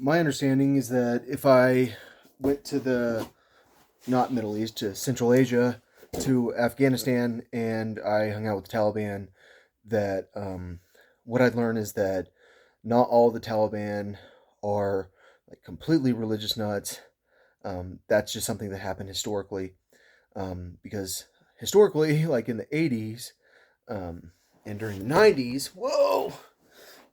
My understanding is that if I went to the not Middle East, to Central Asia, to Afghanistan, and I hung out with the Taliban, that what I'd learn is that not all the Taliban are like completely religious nuts. That's just something that happened historically, because historically, like in the 80s and during the 90s,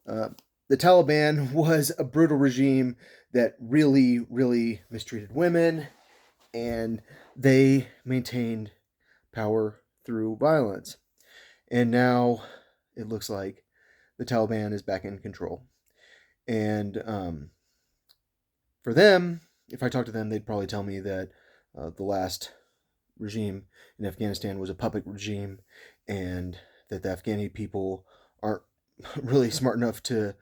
uh, the Taliban was a brutal regime that really, really mistreated women, and they maintained power through violence. And now it looks like the Taliban is back in control. And for them, if I talk to them, they'd probably tell me that the last regime in Afghanistan was a puppet regime, and that the Afghani people aren't really smart enough to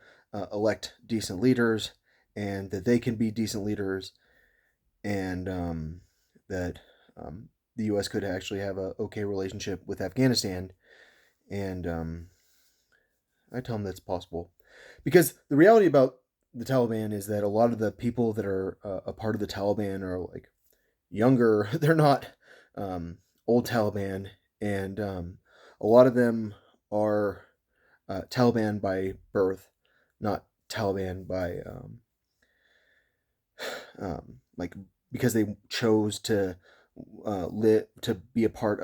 elect decent leaders, and that they can be decent leaders, and that the U.S. could actually have a okay relationship with Afghanistan. And I tell them that's possible, because the reality about the Taliban is that a lot of the people that are a part of the Taliban are like younger. They're not um, old Taliban, and a lot of them are Taliban by birth, not Taliban by like because they chose to live to be a part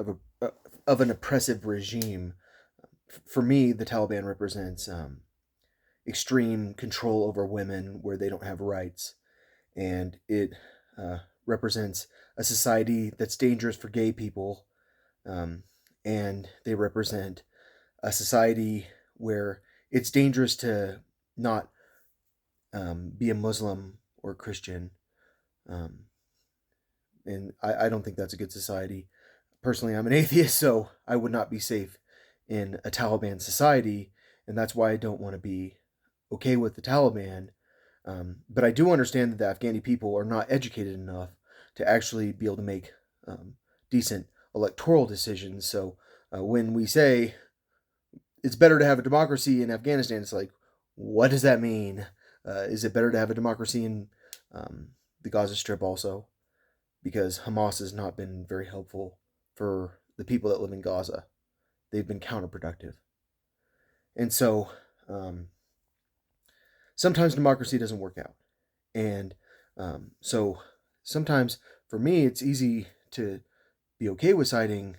of an oppressive regime. For me, the Taliban represents extreme control over women where they don't have rights, and it uh, represents a society that's dangerous for gay people, um, and they represent a society where it's dangerous to not be a Muslim or Christian, um, and I don't think that's a good society. Personally, I'm an atheist, so I would not be safe in a Taliban society, and that's why I don't want to be okay with the Taliban. But I do understand that the Afghani people are not educated enough to actually be able to make decent electoral decisions. So when we say it's better to have a democracy in Afghanistan, it's like, what does that mean? Is it better to have a democracy in um, the Gaza Strip also? Because Hamas has not been very helpful for the people that live in Gaza. They've been counterproductive. And so sometimes democracy doesn't work out. And so sometimes for me, it's easy to be okay with siding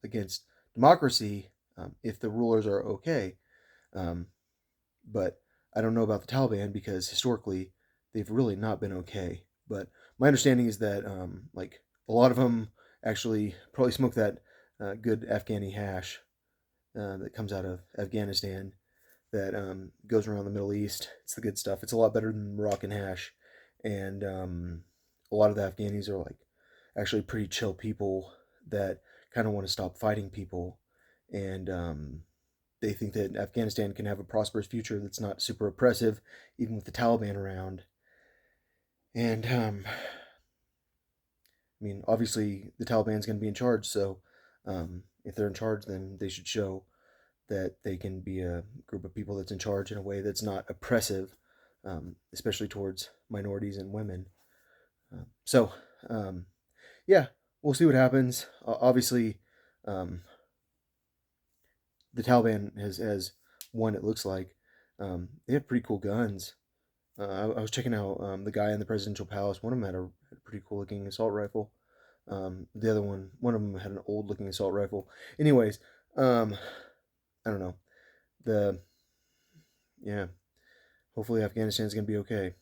against democracy if the rulers are okay. Um, but I don't know about the Taliban because historically they've really not been okay. But my understanding is that like a lot of them actually probably smoke that good Afghani hash that comes out of Afghanistan that goes around the Middle East. It's the good stuff. It's a lot better than Moroccan hash, and a lot of the Afghanis are like actually pretty chill people that kind of want to stop fighting people, and they think that Afghanistan can have a prosperous future that's not super oppressive, even with the Taliban around. And I mean, obviously the Taliban's going to be in charge, so if they're in charge, then they should show that they can be a group of people that's in charge in a way that's not oppressive, especially towards minorities and women. So, um, yeah, we'll see what happens. Obviously, um, the Taliban has won. It looks like they have pretty cool guns. I was checking out the guy in the presidential palace. One of them had a pretty cool looking assault rifle. The other one of them had an old looking assault rifle. Anyways, um, I don't know. The Yeah, hopefully Afghanistan's gonna be okay.